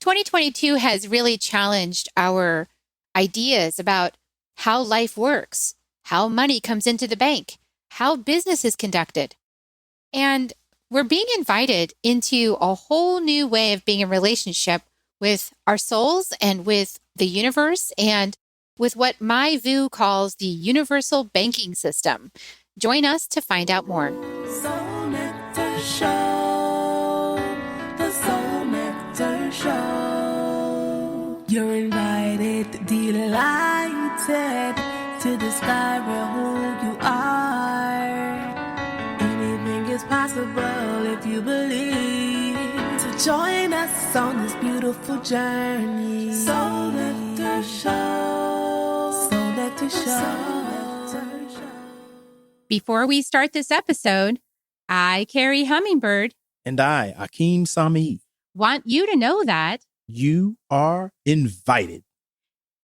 2022 has really challenged our ideas about how life works, how money comes into the bank, how business is conducted. And we're being invited into a whole new way of being in relationship with our souls and with the universe and with what Maii Vu calls the universal banking system. Join us to find out more. Soul Nectar Show, the Soul Nectar Show. You're invited, delighted to discover who you are. Anything is possible if you believe. So join us on this beautiful journey. Soul Nectar Show, Soul Nectar Show. Before we start this episode, I, Carrie Hummingbird, and I, Akeem Sami, want you to know that you are invited.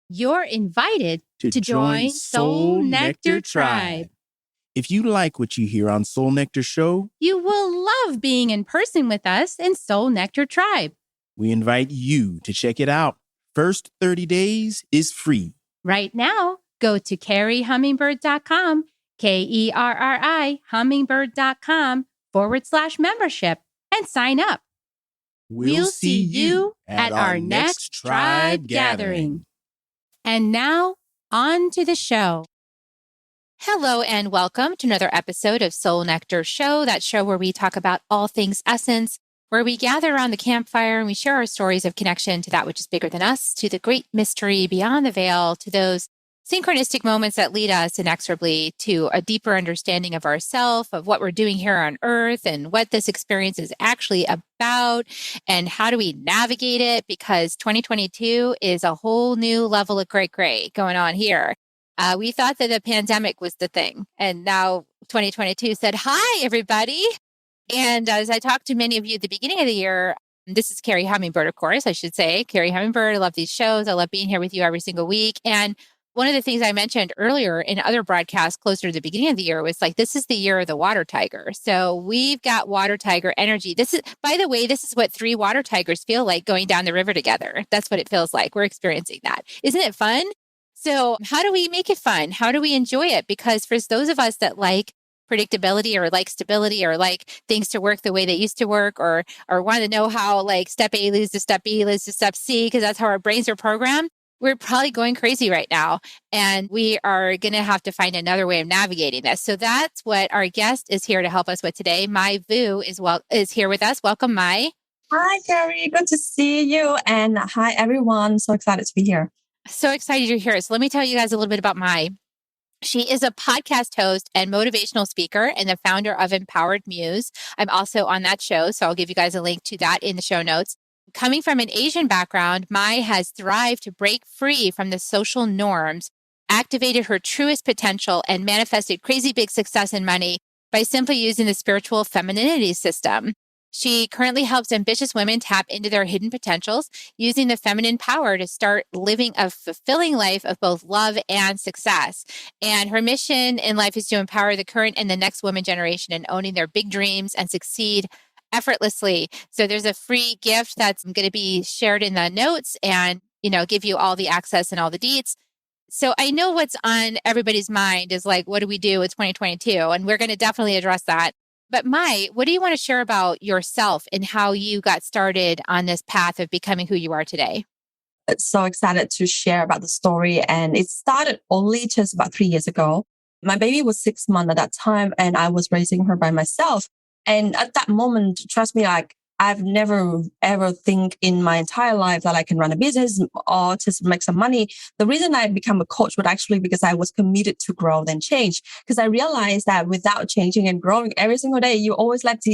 You're invited to join Soul Nectar Tribe. If you like what you hear on Soul Nectar Show, You will love being in person with us in Soul Nectar Tribe. we invite you to check it out. First 30 days is free. Right now, go to carriehummingbird.com, KERRI hummingbird.com/membership and sign up. We'll see you at our next tribe gathering. And now, on to the show. Hello and welcome to another episode of Soul Nectar Show, that show where we talk about all things essence, where we gather around the campfire and we share our stories of connection to that which is bigger than us, to the great mystery beyond the veil, to those synchronistic moments that lead us inexorably to a deeper understanding of ourselves, of what we're doing here on earth and what this experience is actually about and how do we navigate it, because 2022 is a whole new level of gray going on here. We thought that the pandemic was the thing, and now 2022 said, hi, everybody. And as I talked to many of you at the beginning of the year, this is Carrie Hummingbird, of course, I should say. Carrie Hummingbird, I love these shows. I love being here with you every single week. And one of the things I mentioned earlier in other broadcasts closer to the beginning of the year was like, this is the year of the water tiger. So we've got water tiger energy. This is, by the way, this is what 3 water tigers feel like going down the river together. That's what it feels like. We're experiencing that. Isn't it fun? So how do we make it fun? How do we enjoy it? Because for those of us that like predictability or like stability or like things to work the way they used to work, or want to know how like step A leads to step B leads to step C, because that's how our brains are programmed, we're probably going crazy right now. And we are going to have to find another way of navigating this. So that's what our guest is here to help us with today. Maii Vu is here with us. Welcome, Maii. Hi, Carrie. Good to see you. And hi, everyone. So excited to be here. So excited you're here. So let me tell you guys a little bit about Maii. She is a podcast host and motivational speaker and the founder of Empowered Muse. I'm also on that show, so I'll give you guys a link to that in the show notes. Coming from an Asian background, Maii has thrived to break free from the social norms, activated her truest potential, and manifested crazy big success and money by simply using the Spiritual Femininity System. She currently helps ambitious women tap into their hidden potentials, using the feminine power to start living a fulfilling life of both love and success. And her mission in life is to empower the current and the next woman generation in owning their big dreams and succeed effortlessly. So there's a free gift that's going to be shared in the notes and, give you all the access and all the deets. So I know what's on everybody's mind is like, what do we do with 2022? And we're going to definitely address that. But Maii, what do you want to share about yourself and how you got started on this path of becoming who you are today? So excited to share about the story. And it started only just about 3 years ago. My baby was 6 months at that time, and I was raising her by myself. And at that moment, trust me, I've never ever think in my entire life that I can run a business or just make some money. The reason I became a coach was actually because I was committed to grow and change. Because I realized that without changing and growing every single day, you always left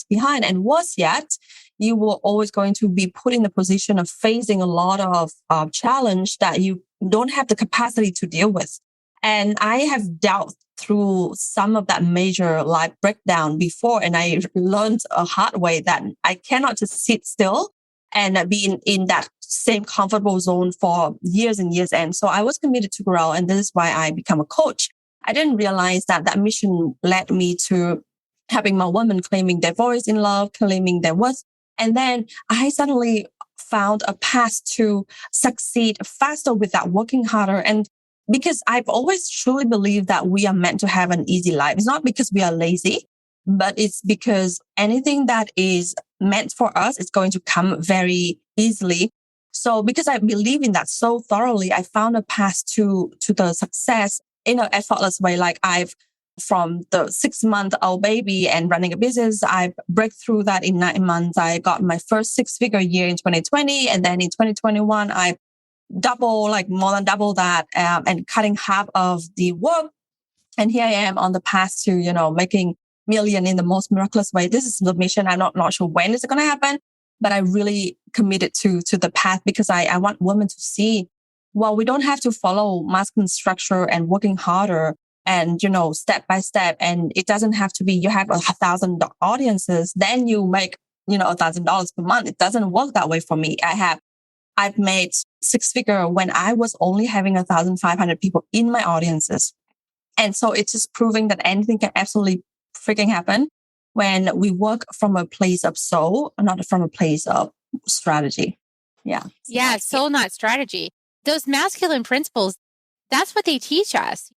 behind. And worse yet, you were always going to be put in the position of facing a lot of challenge that you don't have the capacity to deal with. And I have dealt through some of that major life breakdown before, and I learned a hard way that I cannot just sit still and be in that same comfortable zone for years and years. And so I was committed to grow, and this is why I become a coach. I didn't realize that mission led me to having my women claiming their voice in love, claiming their worth. And then I suddenly found a path to succeed faster without working harder. And because I've always truly believed that we are meant to have an easy life. It's not because we are lazy, but it's because anything that is meant for us is going to come very easily. So because I believe in that so thoroughly, I found a path to the success in an effortless way. Like from the 6-month-old baby and running a business, I break through that in 9 months. I got my first 6-figure year in 2020. And then in 2021, I more than double that, and cutting half of the work. And here I am on the path to, making million in the most miraculous way. This is the mission. I'm not sure when it's going to happen, but I really committed to the path because I want women to see, well, we don't have to follow masculine structure and working harder and, step by step. And it doesn't have to be, you have 1,000 audiences, then you make, $1,000 per month. It doesn't work that way for me. I've made 6-figure when I was only having 1,500 people in my audiences. And so it's just proving that anything can absolutely freaking happen when we work from a place of soul, not from a place of strategy. Yeah. Yeah, soul, not strategy. Those masculine principles, that's what they teach us.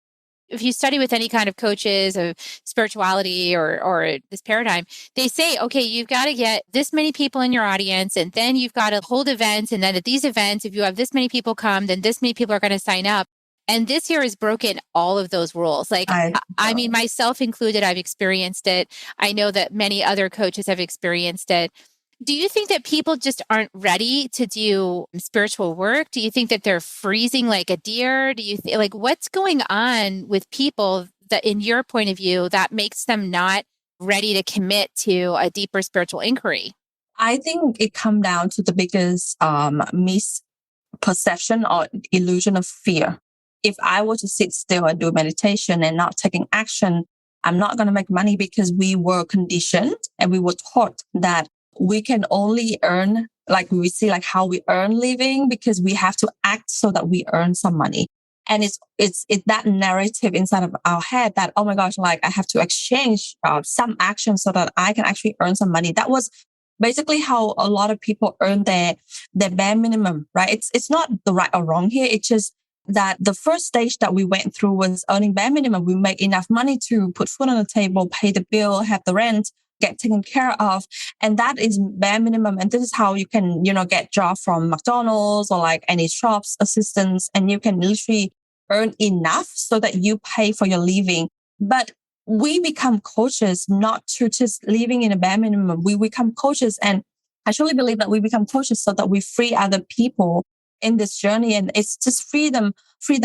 If you study with any kind of coaches of spirituality or this paradigm, they say, okay, you've got to get this many people in your audience, and then you've got to hold events. And then at these events, if you have this many people come, then this many people are going to sign up. And this year has broken all of those rules. Like, I mean, myself included, I've experienced it. I know that many other coaches have experienced it. Do you think that people just aren't ready to do spiritual work? Do you think that they're freezing like a deer? Do you like what's going on with people that, in your point of view, that makes them not ready to commit to a deeper spiritual inquiry? I think it comes down to the biggest misperception or illusion of fear. If I were to sit still and do meditation and not taking action, I'm not going to make money because we were conditioned and we were taught that we can only earn, like we see like how we earn living because we have to act so that we earn some money. And it's that narrative inside of our head that, oh my gosh, like I have to exchange some action so that I can actually earn some money. That was basically how a lot of people earn their bare minimum, right? It's not the right or wrong here. It's just that the first stage that we went through was earning bare minimum. We make enough money to put food on the table, pay the bill, have the rent, get taken care of. And that is bare minimum. And this is how you can, get job from McDonald's or like any shops assistants. And you can literally earn enough so that you pay for your living. But we become coaches, not to just living in a bare minimum. We become coaches. And I truly believe that we become coaches so that we free other people in this journey. And it's just freedom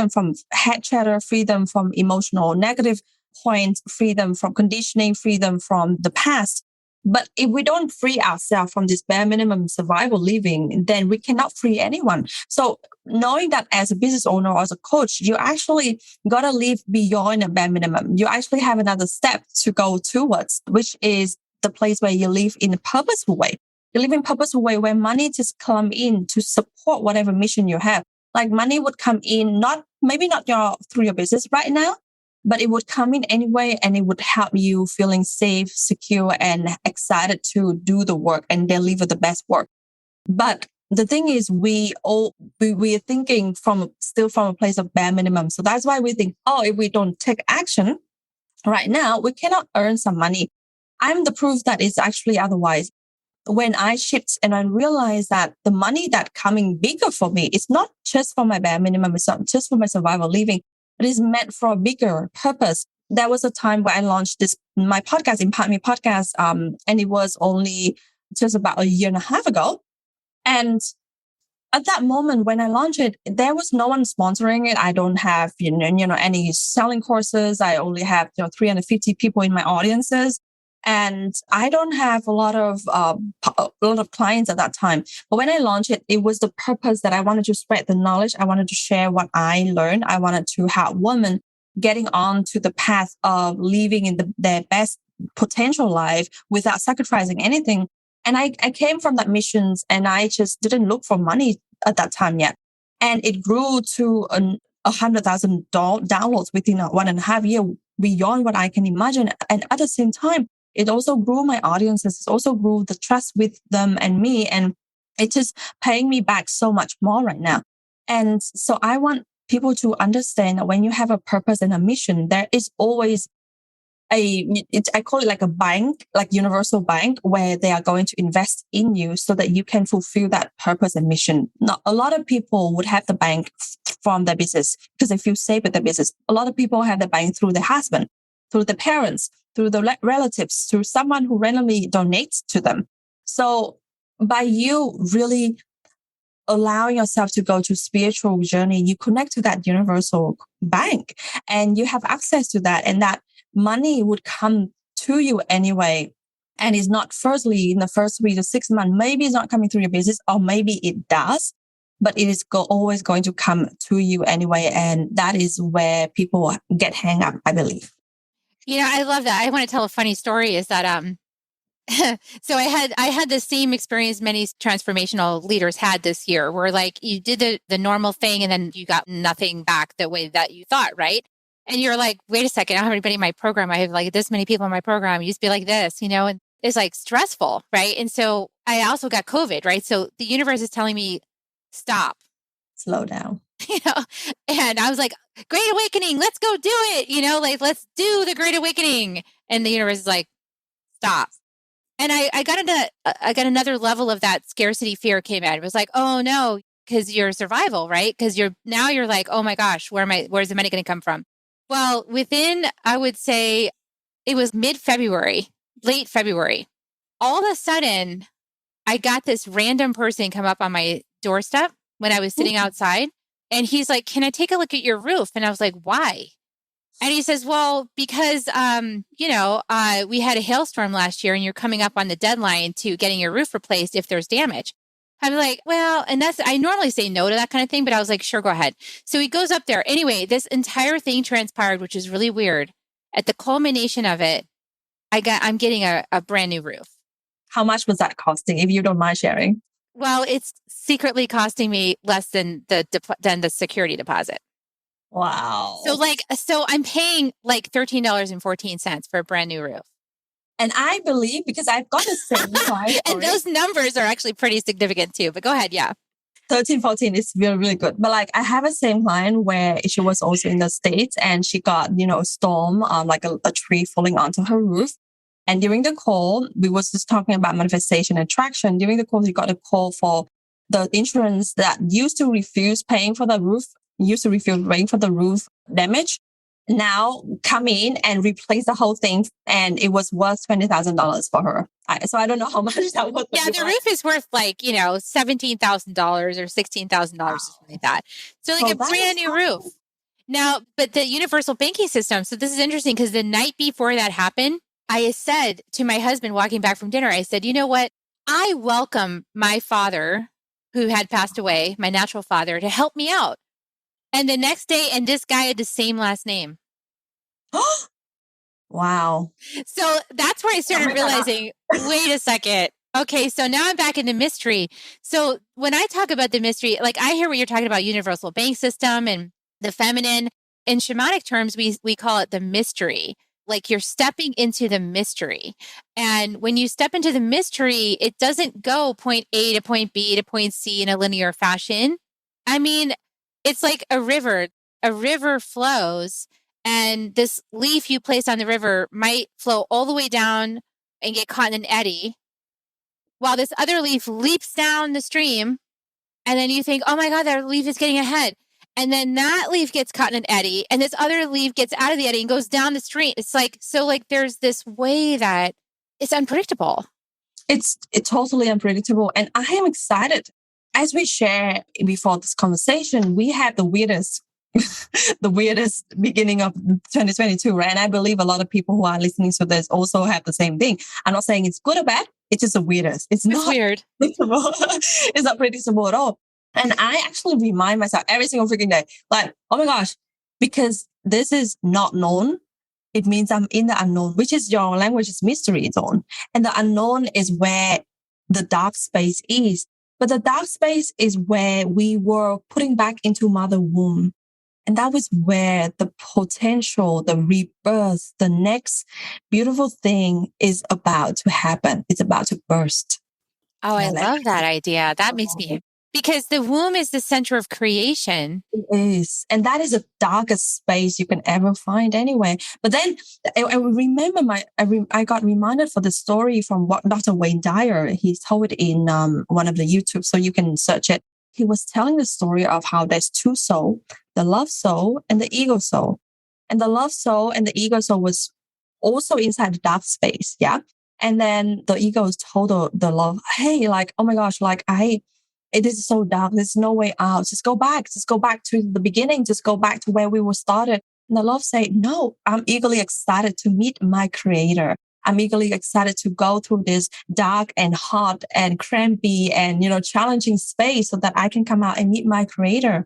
from head chatter, freedom from emotional negative points, freedom from conditioning, freedom from the past. But if we don't free ourselves from this bare minimum survival living, then we cannot free anyone. So knowing that as a business owner or as a coach, you actually got to live beyond a bare minimum. You actually have another step to go towards, which is the place where you live in a purposeful way. You live in a purposeful way where money just come in to support whatever mission you have. Like money would come in, maybe not through your business right now, but it would come in anyway, and it would help you feeling safe, secure, and excited to do the work and deliver the best work. But the thing is, we are thinking still from a place of bare minimum. So that's why we think, if we don't take action right now, we cannot earn some money. I'm the proof that it's actually otherwise. When I shift and I realize that the money that coming bigger for me, it's not just for my bare minimum, it's not just for my survival living, but it's meant for a bigger purpose. There was a time where I launched my podcast, Impact Me podcast, and it was only just about a year and a half ago. And at that moment when I launched it, there was no one sponsoring it. I don't have, any selling courses. I only have, 350 people in my audiences. And I don't have a lot of clients at that time. But when I launched it, it was the purpose that I wanted to spread the knowledge. I wanted to share what I learned. I wanted to help women getting on to the path of living in their best potential life without sacrificing anything. And I came from that mission, and I just didn't look for money at that time yet. And it grew to 100,000 downloads within 1.5 years, beyond what I can imagine. And at the same time, it also grew my audiences. It also grew the trust with them and me. And It's just paying me back so much more right now. And so I want people to understand that when you have a purpose and a mission, there is always I call it like a bank, like universal bank, where they are going to invest in you so that you can fulfill that purpose and mission. Not a lot of people would have the bank from their business because they feel safe with their business. A lot of people have the bank through their husband, through the parents, through the relatives, through someone who randomly donates to them. So by you really allowing yourself to go to spiritual journey, you connect to that universal bank and you have access to that, and that money would come to you anyway. And it's not firstly in the first 3 to 6 months, maybe it's not coming through your business, or maybe it does, but it is always going to come to you anyway. And that is where people get hang up, I believe. I love that. I want to tell a funny story is that, so I had the same experience many transformational leaders had this year, where like you did the normal thing and then you got nothing back the way that you thought, right? And you're like, wait a second, I don't have anybody in my program. I have like this many people in my program. It used to be like this, and it's like stressful, right? And so I also got COVID, right? So the universe is telling me, stop. Slow down. And I was like, Great Awakening, let's go do it, like let's do the Great Awakening. And the universe is like, stop. And I got another level of that scarcity fear came out. It was like, oh no, because your survival, right? Because you're like, oh my gosh, where's the money going to come from? Well, within, I would say it was mid-February, late February, all of a sudden I got this random person come up on my doorstep when I was sitting outside. And he's like, can I take a look at your roof? And I was like, why? And he says, well, because, we had a hailstorm last year and you're coming up on the deadline to getting your roof replaced if there's damage. I'm like, well, and I normally say no to that kind of thing, but I was like, sure, go ahead. So he goes up there. Anyway, this entire thing transpired, which is really weird. At the culmination of it, I'm getting a brand new roof. How much was that costing, if you don't mind sharing? Well, it's secretly costing me less than the security deposit. Wow. So I'm paying like $13.14 for a brand new roof. And I believe, because I've got a same client. And those numbers are actually pretty significant too. But go ahead, yeah. 13, 14 is really, really good. But like I have a same client where she was also in the States and she got, a storm, like a tree falling onto her roof. And during the call, we was just talking about manifestation and attraction. During the call, she got a call for the insurance that used to refuse paying for the roof, used to refuse paying for the roof damage. Now come in and replace the whole thing. And it was worth $20,000 for her. So I don't know how much that was. Yeah, the roof is worth like, $17,000 or $16,000 or something like that. So like a brand new roof. Now, but the universal banking system. So this is interesting because the night before that happened, I said to my husband walking back from dinner, I said, you know what? I welcome my father who had passed away, my natural father, to help me out. And the next day, and this guy had the same last name. Wow. So that's where I started realizing, wait a second. Okay, so now I'm back in the mystery. So when I talk about the mystery, like I hear what you're talking about, universal bank system and the feminine. In shamanic terms, we call it the mystery. Like you're stepping into the mystery. And when you step into the mystery, it doesn't go point A to point B to point C in a linear fashion. I mean, it's like a river. A river flows, and this leaf you place on the river might flow all the way down and get caught in an eddy, while this other leaf leaps down the stream. And then you think, oh my God, that leaf is getting ahead. And then that leaf gets caught in an eddy, and this other leaf gets out of the eddy and goes down the stream. It's like, so like there's this way that it's unpredictable. It's totally unpredictable. And I am excited. As we share before this conversation, we had the weirdest beginning of 2022, right? And I believe a lot of people who are listening to this also have the same thing. I'm not saying it's good or bad. It's just the weirdest. It's not weird. Predictable. It's not predictable at all. And I actually remind myself every single freaking day, like, oh my gosh, because this is not known. It means I'm in the unknown, which is your language is mystery zone. And the unknown is where the dark space is. But the dark space is where we were putting back into mother womb. And that was where the potential, the rebirth, the next beautiful thing is about to happen. It's about to burst. Oh, I Yeah, love that idea. That makes me, because the womb is the center of creation. it is. And that is the darkest space you can ever find anyway. But then I remember I got reminded for the story from what Dr. Wayne Dyer, he told it in one of the YouTube, so you can search it. He was telling the story of how there's two souls, the love soul and the ego soul. And the love soul and the ego soul was also inside the dark space. Yeah. And then the ego told the love, hey, like, oh my gosh, like it is so dark. There's no way out. Just go back. Just go back to the beginning. Just go back to where we were started. And the love said, no, I'm eagerly excited to meet my creator. I'm eagerly excited to go through this dark and hot and crampy and, challenging space so that I can come out and meet my creator.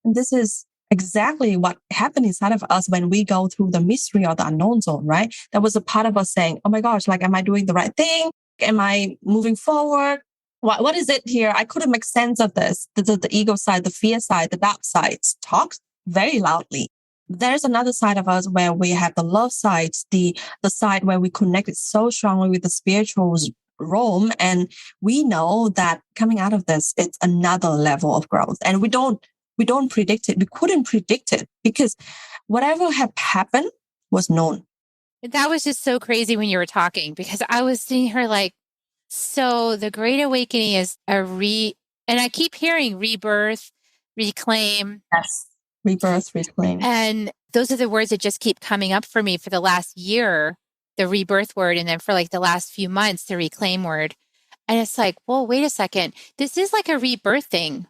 And this is exactly what happened inside of us when we go through the mystery or the unknown zone, right? There was a part of us saying, oh my gosh, like, am I doing the right thing? Am I moving forward? What is it here? I couldn't make sense of this. The ego side, the fear side, the dark side talks very loudly. There's another side of us where we have the love side, the side where we connected so strongly with the spiritual realm. And we know that coming out of this, it's another level of growth. And we don't predict it. We couldn't predict it because whatever had happened was known. That was just so crazy when you were talking, because I was seeing her like, so the Great Awakening is and I keep hearing rebirth, reclaim. Yes. Rebirth, reclaim. And those are the words that just keep coming up for me for the last year, the rebirth word. And then for like the last few months, the reclaim word. And it's like, well, wait a second. This is like a rebirthing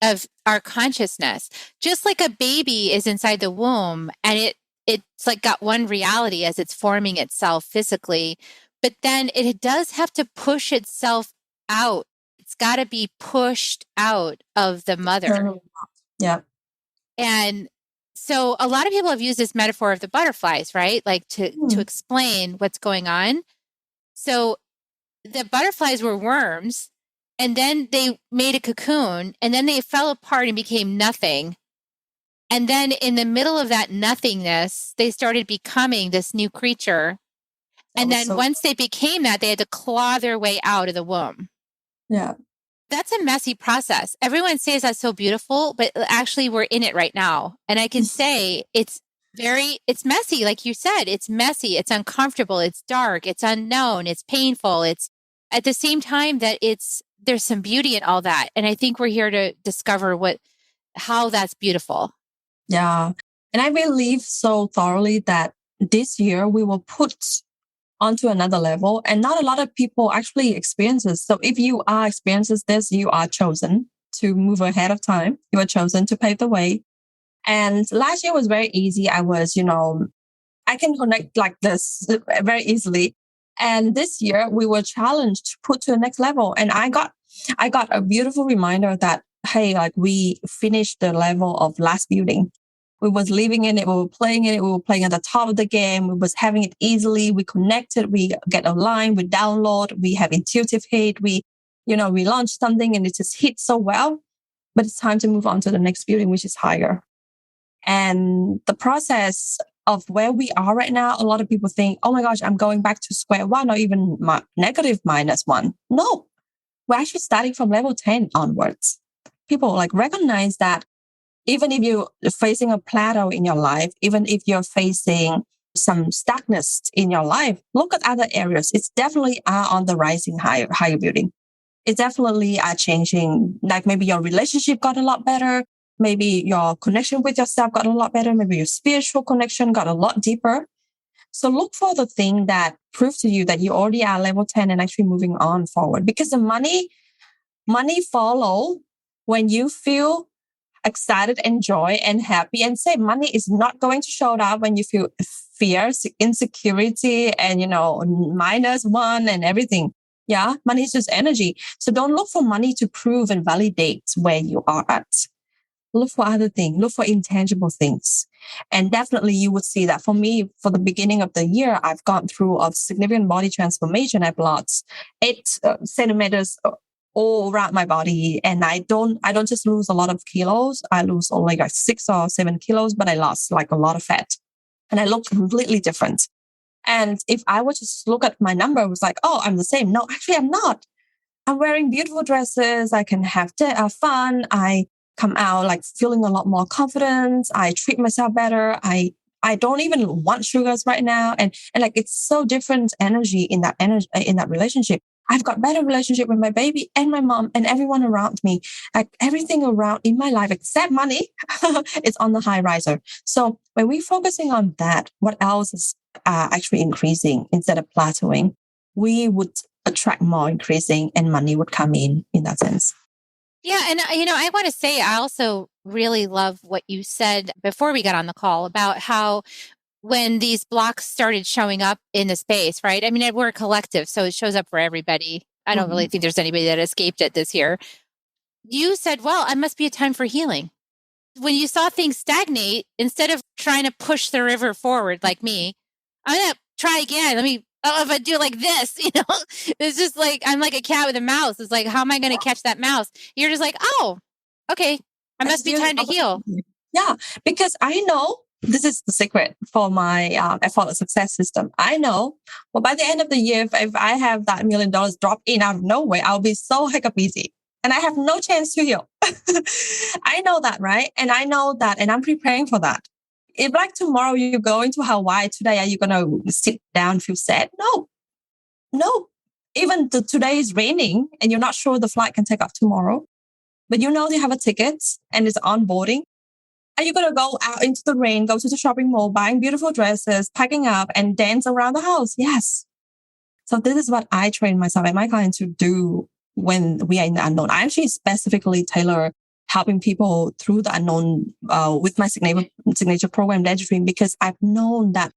of our consciousness. Just like a baby is inside the womb and it's like got one reality as it's forming itself physically, but then it does have to push itself out. It's got to be pushed out of the mother. Yeah. And so a lot of people have used this metaphor of the butterflies, right? Like to explain what's going on. So the butterflies were worms, and then they made a cocoon, and then they fell apart and became nothing. And then in the middle of that nothingness, they started becoming this new creature. And then once they became that, they had to claw their way out of the womb. Yeah. That's a messy process. Everyone says that's so beautiful, but actually we're in it right now. And I can say it's messy. Like you said, it's messy. It's uncomfortable. It's dark. It's unknown. It's painful. It's at the same time that there's some beauty in all that. And I think we're here to discover how that's beautiful. Yeah. And I believe so thoroughly that this year we will put onto another level, and not a lot of people actually experience this. So if you are experiencing this, you are chosen to move ahead of time. You are chosen to pave the way. And last year was very easy. I was, I can connect like this very easily. And this year we were challenged to put to the next level. And I got a beautiful reminder that, hey, like we finished the level of last building. We was living in it. We were playing in it. We were playing at the top of the game. We was having it easily. We connected. We get online. We download. We have intuitive hit. We launched something and it just hit so well. But it's time to move on to the next building, which is higher. And the process of where we are right now, a lot of people think, oh my gosh, I'm going back to square one or even negative -1. No, we're actually starting from level 10 onwards. People like recognize that even if you're facing a plateau in your life, even if you're facing some stuckness in your life, look at other areas. It's definitely on the rising higher building. It's definitely changing. Like maybe your relationship got a lot better. Maybe your connection with yourself got a lot better. Maybe your spiritual connection got a lot deeper. So look for the thing that proves to you that you already are level 10 and actually moving on forward. Because the money follow when you feel excited and joy and happy, and say money is not going to show up when you feel fear, insecurity, and -1 and everything. Yeah, money is just energy. So don't look for money to prove and validate where you are at. Look for other things. Look for intangible things. And definitely you would see that for me, for the beginning of the year, I've gone through a significant body transformation. I've lost 8 centimeters all around my body. And I don't just lose a lot of kilos. I lose only like 6 or 7 kilos, but I lost like a lot of fat. And I look completely different. And if I were to just look at my number, it was like, oh, I'm the same. No, actually I'm not. I'm wearing beautiful dresses. I can have fun. I come out like feeling a lot more confident. I treat myself better. I don't even want sugars right now. And like, it's so different energy in that relationship. I've got better relationship with my baby and my mom and everyone around me. Like everything around in my life except money is on the high riser. So when we're focusing on that, what else is actually increasing instead of plateauing? We would attract more increasing and money would come in that sense. Yeah. And, I want to say, I also really love what you said before we got on the call about how when these blocks started showing up in the space, right? I mean, we're a collective, so it shows up for everybody. I don't really think there's anybody that escaped it this year. You said, well, it must be a time for healing. When you saw things stagnate, instead of trying to push the river forward like me, I'm going to try again. If I do it like this, it's just like, I'm like a cat with a mouse. It's like, how am I going to catch that mouse? You're just like, oh, okay. It must be time to heal. Yeah, because I know this is the secret for my effortless success system. I know, well, by the end of the year, if I have that $1 million drop in out of nowhere, I'll be so hiccup busy and I have no chance to heal. I know that, right? And I know that, and I'm preparing for that. If like tomorrow you go into Hawaii, today are you going to sit down, feel sad? No. Even today is raining and you're not sure the flight can take off tomorrow, but you know you have a ticket and it's onboarding. Are you going to go out into the rain, go to the shopping mall, buying beautiful dresses, packing up and dance around the house? Yes. So this is what I train myself and my clients to do when we are in the unknown. I actually specifically tailor helping people through the unknown with my signature program, Dare to Dream, because I've known that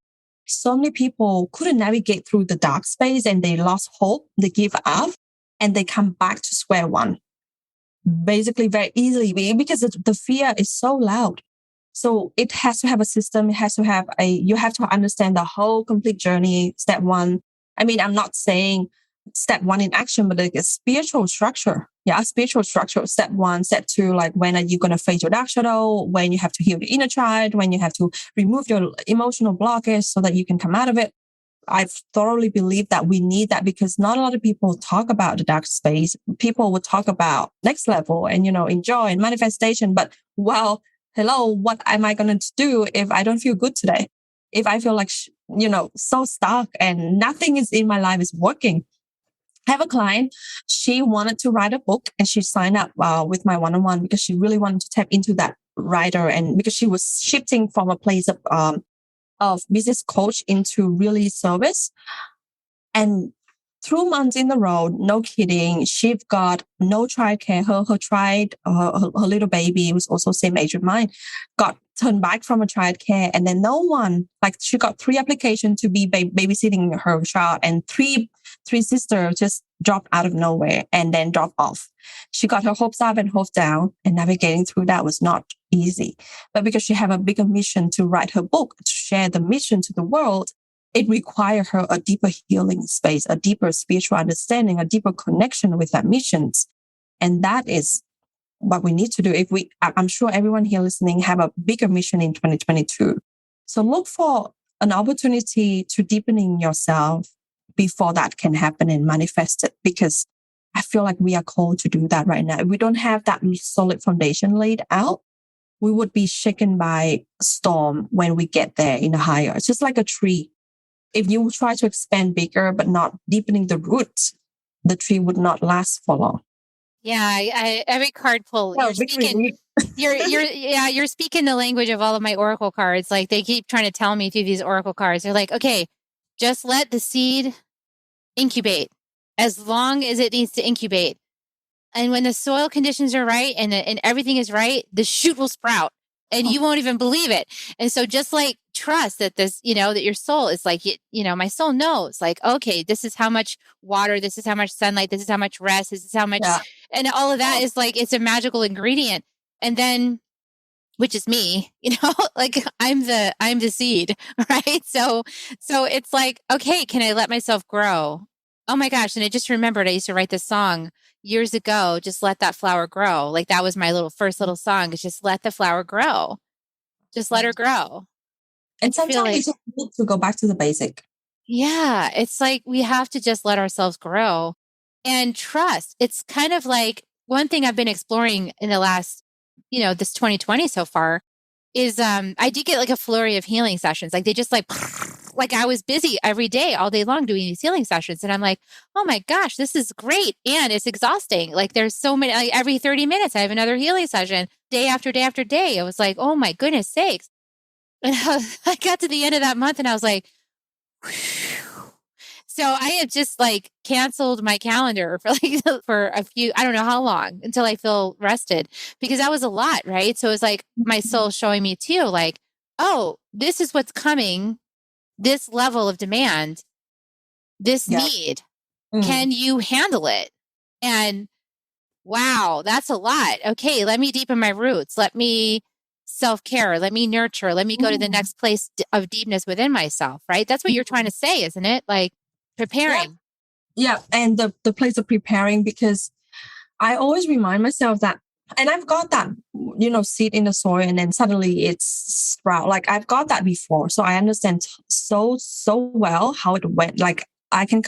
so many people couldn't navigate through the dark space and they lost hope, they give up, and they come back to square one. Basically very easily because the fear is so loud. So it has to have a system. It has to have you have to understand the whole complete journey. Step one. I mean, I'm not saying step one in action, but like a spiritual structure. Yeah, a spiritual structure. Step one, step two, like when are you going to face your dark shadow? When you have to heal your inner child, when you have to remove your emotional blockage so that you can come out of it. I thoroughly believe that we need that because not a lot of people talk about the dark space. People would talk about next level and, enjoy and manifestation. But hello, what am I going to do if I don't feel good today? If I feel like, so stuck and nothing is in my life is working. I have a client, she wanted to write a book and she signed up with my one-on-one because she really wanted to tap into that writer and because she was shifting from a place of business coach into really service. And 2 months in a row, no kidding, she got no childcare. Her little baby, who's also same age with mine, got turned back from a childcare. And then no one, like she got 3 applications to be babysitting her child and three sisters just dropped out of nowhere and then dropped off. She got her hopes up and hopes down, and navigating through that was not easy. But because she had a bigger mission to write her book, to share the mission to the world, it required her a deeper healing space, a deeper spiritual understanding, a deeper connection with that missions. And that is what we need to do. I'm sure everyone here listening have a bigger mission in 2022. So look for an opportunity to deepening yourself before that can happen and manifest it, because I feel like we are called to do that right now. If we don't have that solid foundation laid out, we would be shaken by a storm when we get there in a higher. It's just like a tree. If you try to expand bigger but not deepening the roots, the tree would not last for long. Yeah, every card pull, you're speaking. You're speaking the language of all of my oracle cards. Like they keep trying to tell me through these oracle cards. They're like, okay, just let the seed incubate as long as it needs to incubate. And when the soil conditions are right and everything is right, the shoot will sprout and you won't even believe it. And so just like trust that this, that your soul is like, my soul knows like, okay, this is how much water, this is how much sunlight, this is how much rest, this is how much, and all of that is like, it's a magical ingredient. And then, which is me, like I'm the seed, right? So it's like, okay, can I let myself grow? Oh my gosh. And I just remembered I used to write this song years ago, just let that flower grow. Like that was my first little song. It's just let the flower grow. Just let her grow. And sometimes we just need to go back to the basic. Yeah. It's like we have to just let ourselves grow. And trust. It's kind of like one thing I've been exploring in the last, this 2020 so far is I did get like a flurry of healing sessions. Like they just like I was busy every day, all day long doing these healing sessions. And I'm like, oh my gosh, this is great. And it's exhausting. Like there's so many, like every 30 minutes, I have another healing session day after day after day. It was like, oh my goodness sakes. And I got to the end of that month and I was like, whew. So I had just like canceled my calendar for for a few, I don't know how long until I feel rested because that was a lot, right? So it was like my soul showing me too, like, oh, this is what's coming, this level of demand, this need. Can you handle it? And wow, that's a lot. Okay, let me deepen my roots. Let me self-care. Let me nurture. Let me go to the next place of deepness within myself, right? That's what you're trying to say, isn't it? Like preparing. Yeah. And the place of preparing, because I always remind myself that, and I've got that, seed in the soil and then suddenly it's sprout. Like I've got that before. So I understand so well how it went. Like I can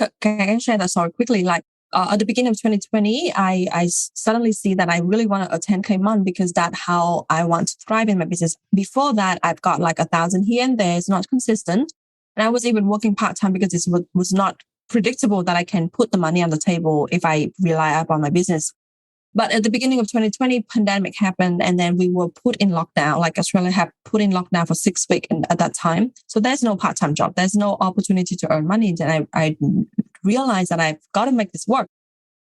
share that story quickly. Like at the beginning of 2020, I suddenly see that I really want a 10K month because that's how I want to thrive in my business. Before that, I've got like 1,000 here and there. It's not consistent. And I was even working part-time because it was not predictable that I can put the money on the table if I rely upon my business. But at the beginning of 2020, pandemic happened and then we were put in lockdown. Like Australia had put in lockdown for 6 weeks at that time. So there's no part-time job. There's no opportunity to earn money. Then I realized that I've got to make this work.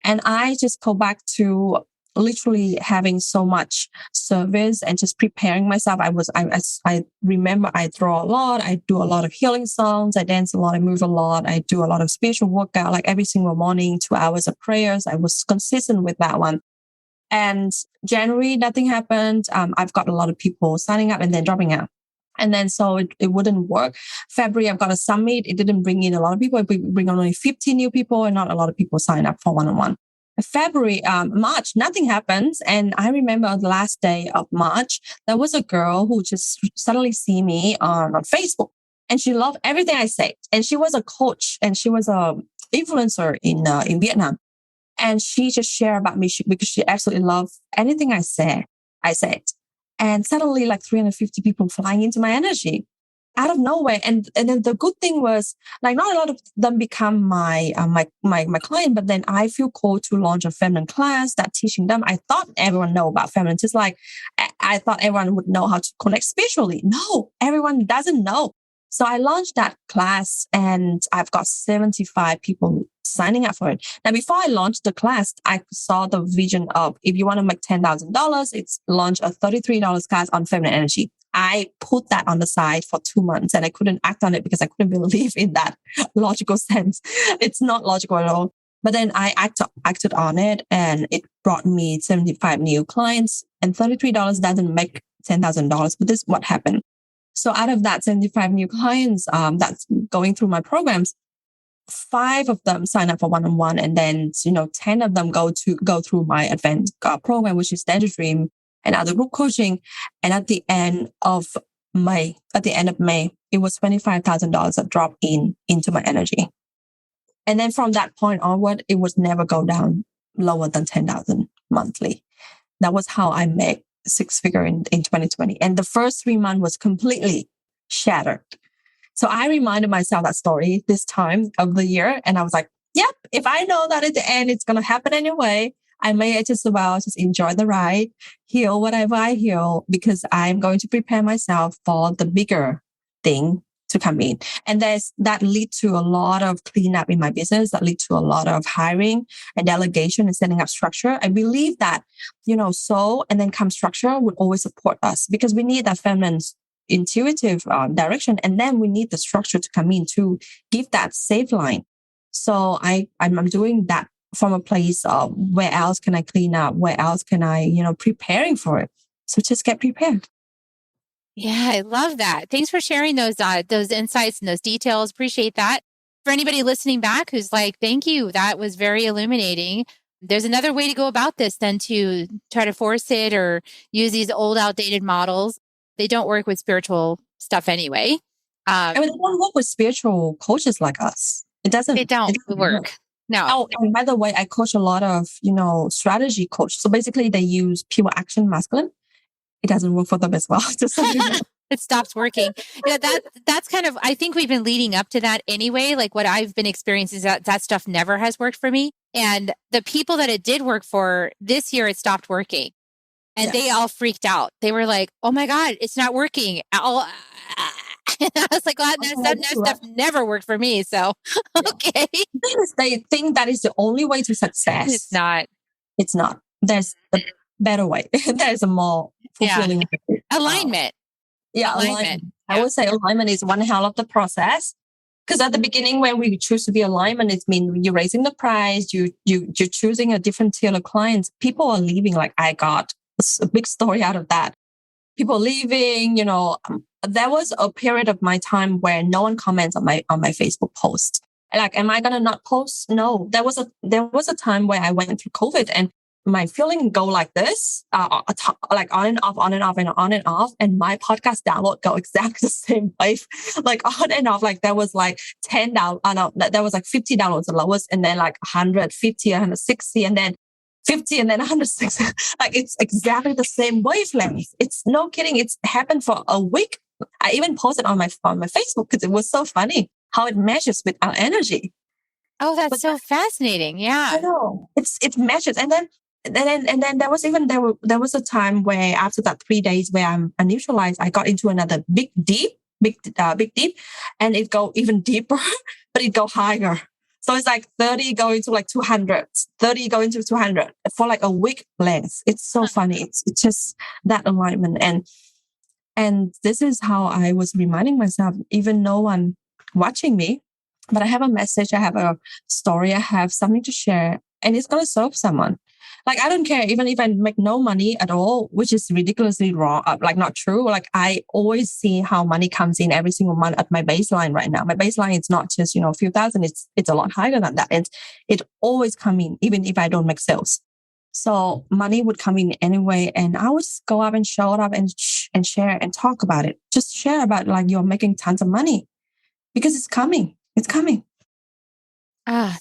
And I just go back to literally having so much service and just preparing myself. I remember I draw a lot. I do a lot of healing songs. I dance a lot. I move a lot. I do a lot of spiritual workout, like every single morning, 2 hours of prayers. I was consistent with that one. And January, nothing happened. I've got a lot of people signing up and then dropping out. And then so it wouldn't work. February, I've got a summit. It didn't bring in a lot of people. It bring on only 50 new people and not a lot of people sign up for one-on-one. February, March, nothing happens. And I remember the last day of March, there was a girl who just suddenly see me on Facebook. And she loved everything I said. And she was a coach and she was a influencer in Vietnam. And she just shared about me because she absolutely loved anything I said. And suddenly like 350 people flying into my energy out of nowhere. And then the good thing was like not a lot of them become my client, but then I feel called to launch a feminine class that teaching them. I thought everyone know about feminine. Just like I thought everyone would know how to connect spiritually. No, everyone doesn't know. So I launched that class and I've got 75 people signing up for it. Now, before I launched the class, I saw the vision of if you want to make $10,000, it's launch a $33 class on feminine energy. I put that on the side for 2 months and I couldn't act on it because I couldn't believe in that logical sense. It's not logical at all. But then I acted on it and it brought me 75 new clients and $33 doesn't make $10,000. But this is what happened. So out of that 75 new clients that's going through my programs, 5 of them sign up for one-on-one, and then 10 of them go through my advanced program, which is Dare to Dream and other group coaching. And at the end of May, it was $25,000 that dropped into my energy. And then from that point onward, it would never go down lower than 10,000 monthly. That was how I made 6-figure in 2020. And the first 3 months was completely shattered. So I reminded myself that story this time of the year. And I was like, yep, if I know that at the end, it's going to happen anyway, I may just enjoy the ride, heal whatever I heal, because I'm going to prepare myself for the bigger thing to come in. And that lead to a lot of cleanup in my business, that lead to a lot of hiring and delegation and setting up structure. I believe that, soul and then come structure would always support us because we need that feminine intuitive direction. And then we need the structure to come in to give that safe line. So I'm doing that from a place of where else can I clean up? Where else can I, preparing for it? So just get prepared. Yeah, I love that. Thanks for sharing those insights and those details. Appreciate that. For anybody listening back who's like, thank you, that was very illuminating. There's another way to go about this than to try to force it or use these old, outdated models. They don't work with spiritual stuff anyway. They don't work with spiritual coaches like us. It doesn't work. No. Oh, and by the way, I coach a lot of, strategy coach. So basically they use pure action masculine. It doesn't work for them as well. Just so you know. It stops working. That's kind of, I think we've been leading up to that anyway. Like what I've been experiencing is that stuff never has worked for me. And the people that it did work for this year, it stopped working. And they all freaked out. They were like, oh my God, it's not working. I was like, well, that stuff never worked for me. So, okay. They think that is the only way to success. It's not. It's not. There's a better way. There's a more fulfilling way. Alignment. Alignment. I would say alignment is one hell of the process. Because at the beginning, when we choose to be alignment, it means you're raising the price, you're choosing a different tier of clients. People are leaving. Like I got a big story out of that. People leaving, there was a period of my time where no one comments on my Facebook post. Like, am I gonna not post? No. There was a time where I went through COVID and my feeling go like this, like on and off, on and off, and on and off. And my podcast download go exactly the same way, like on and off. Like there was like 10 down, there was like 50 downloads the lowest, and then like 150, 160, and then 50, and then 160. Like it's exactly the same wavelength. It's no kidding. It's happened for a week. I even posted on my Facebook because it was so funny how it measures with our energy. Oh, that's so fascinating. Yeah. I know. It measures. And then there was a time where after that 3 days where I'm neutralized, I got into another big deep, and it go even deeper, but it go higher. So it's like 30 going to like 200, 30 going to 200 for like a week length. It's so funny. It's just that alignment. And this is how I was reminding myself, even no one watching me, but I have a message, I have a story, I have something to share, and it's going to serve someone. Like, I don't care, even if I make no money at all, which is ridiculously wrong, like not true. Like, I always see how money comes in every single month at my baseline right now. My baseline is not just, a few thousand, it's a lot higher than that. And it always come in, even if I don't make sales. So money would come in anyway. And I would just go up and show it up and share and talk about it. Just share about like you're making tons of money because it's coming. It's coming.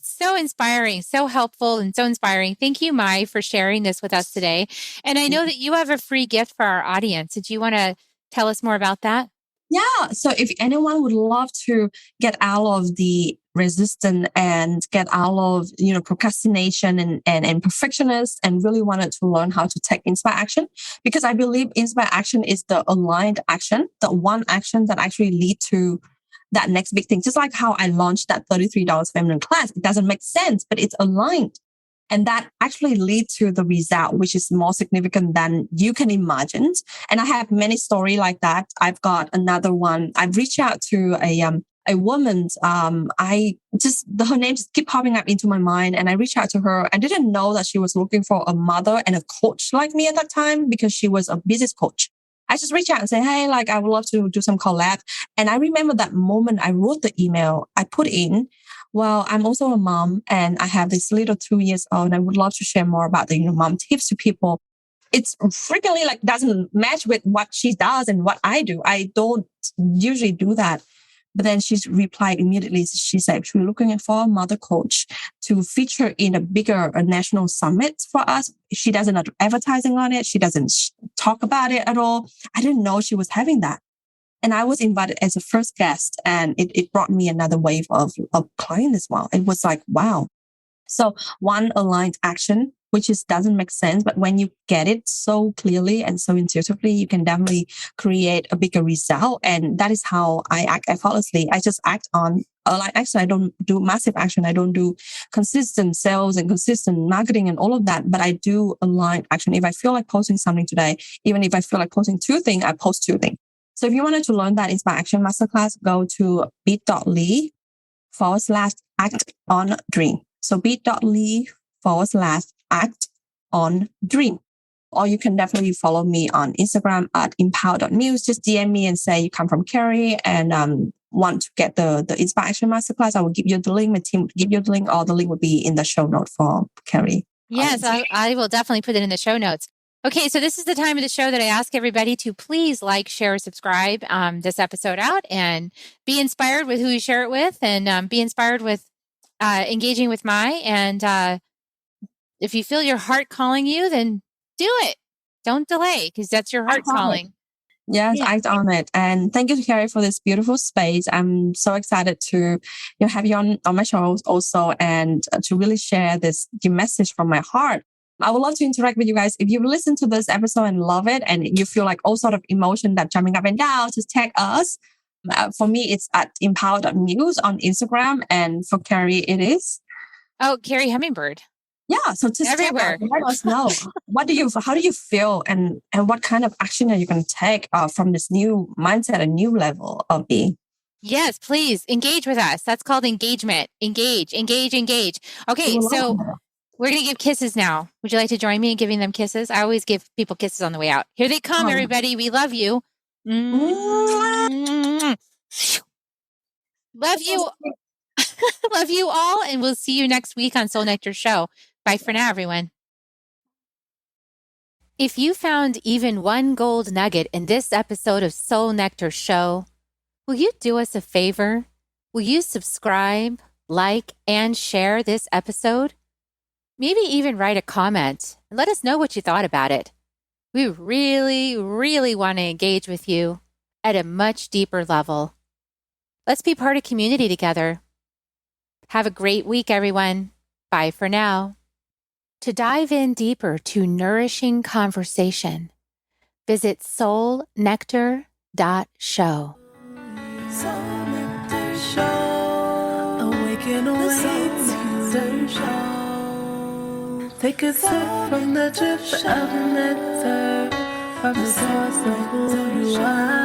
So inspiring, so helpful, and so inspiring. Thank you, Maii, for sharing this with us today. And I know that you have a free gift for our audience. Did you want to tell us more about that? Yeah. So if anyone would love to get out of the resistance and get out of, procrastination and perfectionist and really wanted to learn how to take inspire action, because I believe inspire action is the aligned action, the one action that actually lead to that next big thing. Just like how I launched that $33 feminine class. It doesn't make sense, but it's aligned. And that actually leads to the result, which is more significant than you can imagine. And I have many stories like that. I've got another one. I've reached out to a woman. Her name just keep popping up into my mind. And I reached out to her. I didn't know that she was looking for a mother and a coach like me at that time because she was a business coach. I just reached out and say, hey, like I would love to do some collab. And I remember that moment I wrote the email, I put in, well, I'm also a mom and I have this little 2 years old and I would love to share more about the, mom tips to people. It's frequently like doesn't match with what she does and what I do. I don't usually do that. But then she replied immediately. She said, we're looking for a mother coach to feature in a bigger national summit for us. She doesn't do advertising on it. She doesn't talk about it at all. I didn't know she was having that. And I was invited as a first guest, and it brought me another wave of clients as well. It was like, wow. So one aligned action, which doesn't make sense, but when you get it so clearly and so intuitively, you can definitely create a bigger result. And that is how I act effortlessly. I just act on I don't do massive action. I don't do consistent sales and consistent marketing and all of that, but I do aligned action. If I feel like posting something today, even if I feel like posting 2 things, I post 2 things. So if you wanted to learn that Inspire Action Masterclass, go to bit.ly/act on dream. So bit.ly/act on dream. Or you can definitely follow me on Instagram at empower.muse. Just DM me and say you come from Kerry and want to get the Inspire Action Masterclass. I will give you the link. My team will give you the link, or the link will be in the show note for Kerry. Yes, I will definitely put it in the show notes. Okay, so this is the time of the show that I ask everybody to please like, share, subscribe this episode out and be inspired with who you share it with, and be inspired with engaging with Maii. And if you feel your heart calling you, then do it. Don't delay, because that's your heart calling. Yes, act on it. And thank you to Carrie for this beautiful space. I'm so excited to have you on my show also, and to really share the message from my heart. I would love to interact with you guys. If you listen to this episode and love it, and you feel like all sort of emotion that jumping up and down, just tag us. For me, it's at empower.muse on Instagram. And for Carrie, it is? Oh, Carrie Hummingbird. Yeah, so just everywhere. Let us know. How do you feel, and what kind of action are you going to take from this new mindset, a new level of being? Yes, please engage with us. That's called engagement. Engage. Okay, so we're going to give kisses now. Would you like to join me in giving them kisses? I always give people kisses on the way out. Here they come, everybody. We love you. Love you. Love you all, and we'll see you next week on Soul Nectar Show. Bye for now, everyone. If you found even one gold nugget in this episode of Soul Nectar Show, will you do us a favor? Will you subscribe, like, and share this episode? Maybe even write a comment and let us know what you thought about it. We really, really want to engage with you at a much deeper level. Let's be part of community together. Have a great week, everyone. Bye for now. To dive in deeper to nourishing conversation, visit soulnectar.show. Soul Nectar Show. Awaken, Nectar Show. Take a sip from the drip of nectar, from the source of who you are.